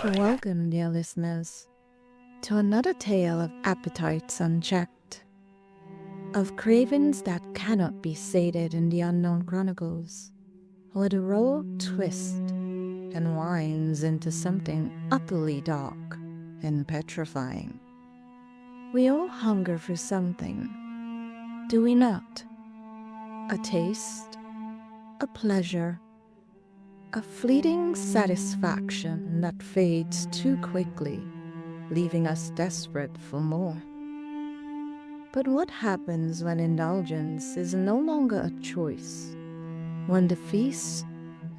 Welcome, dear listeners, to another tale of appetites unchecked, of cravings that cannot be sated in the Unknown Chronicles, where the road twists and winds into something utterly dark and petrifying. We all hunger for something, do we not? A taste, a pleasure, a fleeting satisfaction that fades too quickly, leaving us desperate for more. But what happens when indulgence is no longer a choice, when the feast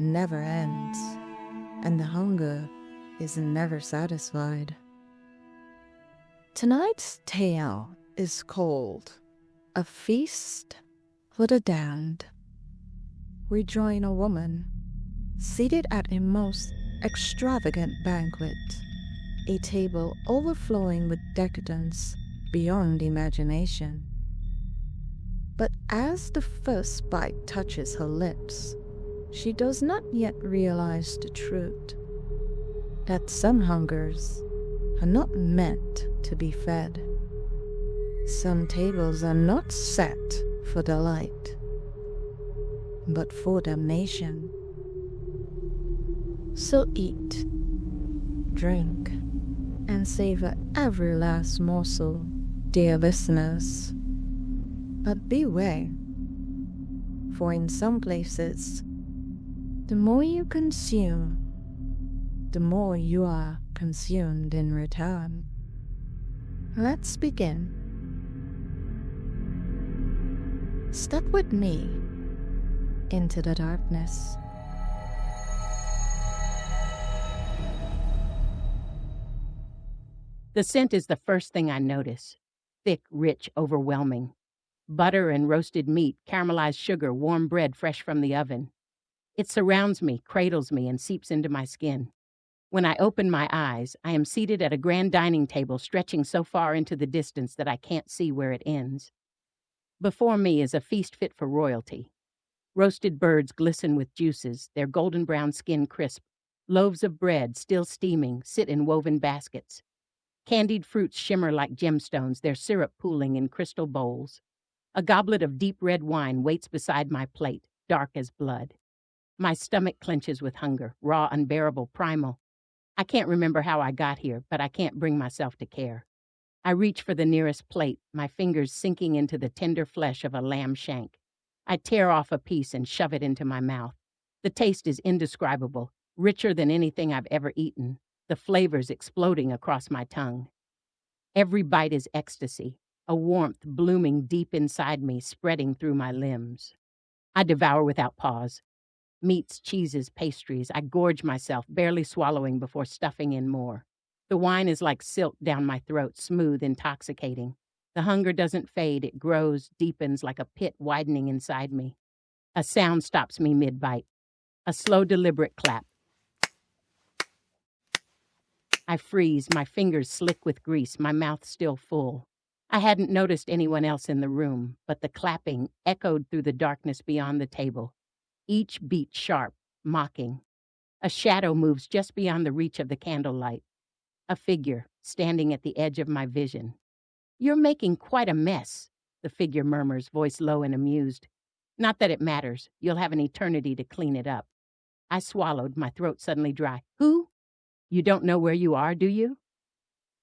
never ends, and the hunger is never satisfied? Tonight's tale is called A Feast for the Damned. We join a woman seated at a most extravagant banquet, a table overflowing with decadence beyond imagination. But as the first bite touches her lips, she does not yet realize the truth, that some hungers are not meant to be fed. Some tables are not set for delight, but for damnation. So eat, drink, and savor every last morsel, dear listeners. But beware, for in some places, the more you consume, the more you are consumed in return. Let's begin. Step with me into the darkness. The scent is the first thing I notice. Thick, rich, overwhelming. Butter and roasted meat, caramelized sugar, warm bread fresh from the oven. It surrounds me, cradles me, and seeps into my skin. When I open my eyes, I am seated at a grand dining table stretching so far into the distance that I can't see where it ends. Before me is a feast fit for royalty. Roasted birds glisten with juices, their golden brown skin crisp. Loaves of bread, still steaming, sit in woven baskets. Candied fruits shimmer like gemstones, their syrup pooling in crystal bowls. A goblet of deep red wine waits beside my plate, dark as blood. My stomach clenches with hunger, raw, unbearable, primal. I can't remember how I got here, but I can't bring myself to care. I reach for the nearest plate, my fingers sinking into the tender flesh of a lamb shank. I tear off a piece and shove it into my mouth. The taste is indescribable, richer than anything I've ever eaten, the flavors exploding across my tongue. Every bite is ecstasy, a warmth blooming deep inside me, spreading through my limbs. I devour without pause. Meats, cheeses, pastries, I gorge myself, barely swallowing before stuffing in more. The wine is like silk down my throat, smooth, intoxicating. The hunger doesn't fade, it grows, deepens like a pit widening inside me. A sound stops me mid-bite. A slow, deliberate clap. I freeze, my fingers slick with grease, my mouth still full. I hadn't noticed anyone else in the room, but the clapping echoed through the darkness beyond the table. Each beat sharp, mocking. A shadow moves just beyond the reach of the candlelight. A figure, standing at the edge of my vision. "You're making quite a mess," the figure murmurs, voice low and amused. "Not that it matters. You'll have an eternity to clean it up." I swallowed, my throat suddenly dry. "Who? You don't know where you are, do you?"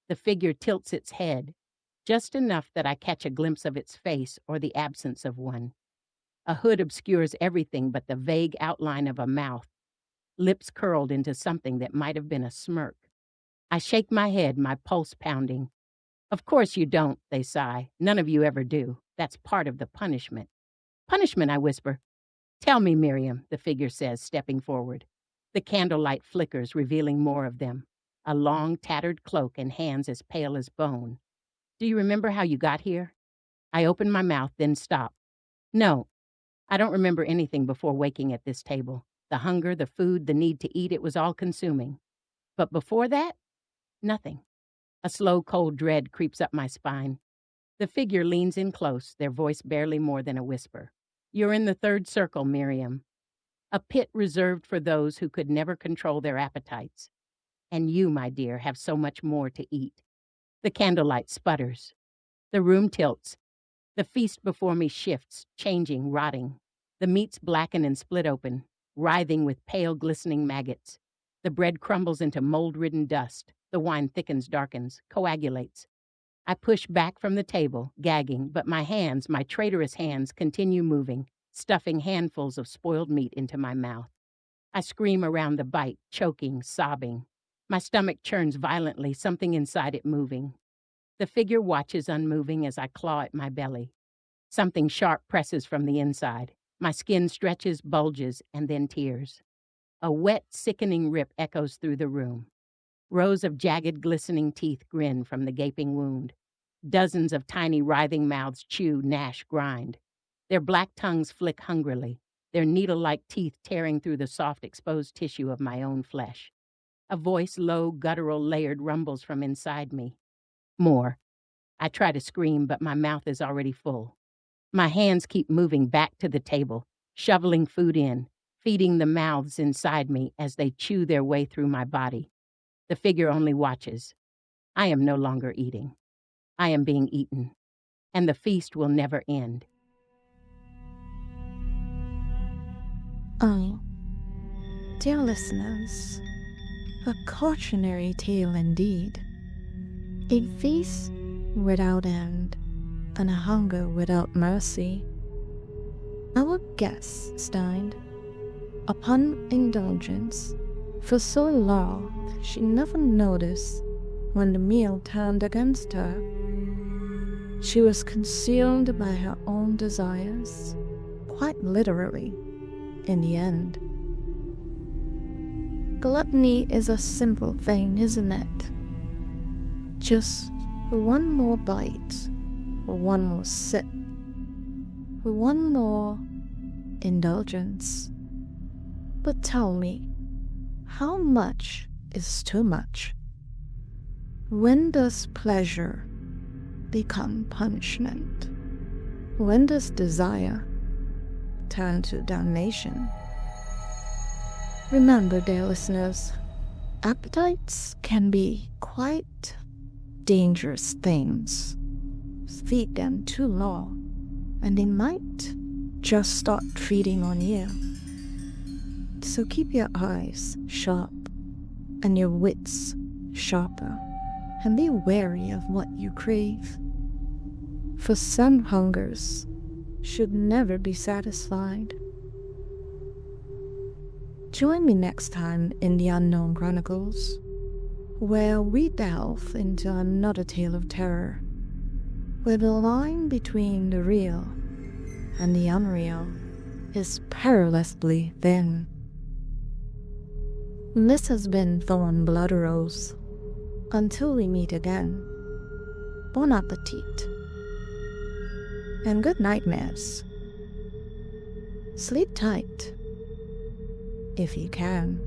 The figure tilts its head, just enough that I catch a glimpse of its face or the absence of one. A hood obscures everything but the vague outline of a mouth, lips curled into something that might have been a smirk. I shake my head, my pulse pounding. "Of course you don't," they sigh. "None of you ever do. That's part of the punishment." "Punishment," I whisper. "Tell me, Miriam," the figure says, stepping forward. The candlelight flickers, revealing more of them. A long, tattered cloak and hands as pale as bone. "Do you remember how you got here?" I open my mouth, then stop. No, I don't remember anything before waking at this table. The hunger, the food, the need to eat, it was all consuming. But before that, nothing. A slow, cold dread creeps up my spine. The figure leans in close, their voice barely more than a whisper. "You're in the third circle, Miriam. A pit reserved for those who could never control their appetites. And you, my dear, have so much more to eat. The candlelight sputters. The room tilts. The feast before me shifts, changing, rotting. The meats blacken and split open, writhing with pale, glistening maggots. The bread crumbles into mold-ridden dust. The wine thickens, darkens, coagulates. I push back from the table, gagging, but my hands, my traitorous hands, continue moving, stuffing handfuls of spoiled meat into my mouth. I scream around the bite, choking, sobbing. My stomach churns violently, something inside it moving. The figure watches unmoving as I claw at my belly. Something sharp presses from the inside. My skin stretches, bulges, and then tears. A wet, sickening rip echoes through the room. Rows of jagged, glistening teeth grin from the gaping wound. Dozens of tiny, writhing mouths chew, gnash, grind. Their black tongues flick hungrily, their needle-like teeth tearing through the soft, exposed tissue of my own flesh. A voice, low, guttural, layered, rumbles from inside me. More. I try to scream, but my mouth is already full. My hands keep moving back to the table, shoveling food in, feeding the mouths inside me as they chew their way through my body. The figure only watches. I am no longer eating. I am being eaten, and the feast will never end. Oh, dear listeners, a cautionary tale indeed. A feast without end, and a hunger without mercy. Our guest dined upon indulgence for so long she never noticed when the meal turned against her. She was consumed by her own desires, quite literally, in the end. Gluttony is a simple thing, isn't it? Just one more bite, or one more sip, or one more indulgence. But tell me, how much is too much? When does pleasure become punishment? When does desire turn to damnation? Remember, dear listeners, appetites can be quite dangerous things. Feed them too long, and they might just start feeding on you. So keep your eyes sharp and your wits sharper, and be wary of what you crave. For some hungers should never be satisfied. Join me next time in the Unknown Chronicles, where we delve into another tale of terror, where the line between the real and the unreal is perilously thin. This has been Thorne Bloodrose. Until we meet again, bon appetit, and good nightmares. Sleep tight, if you can.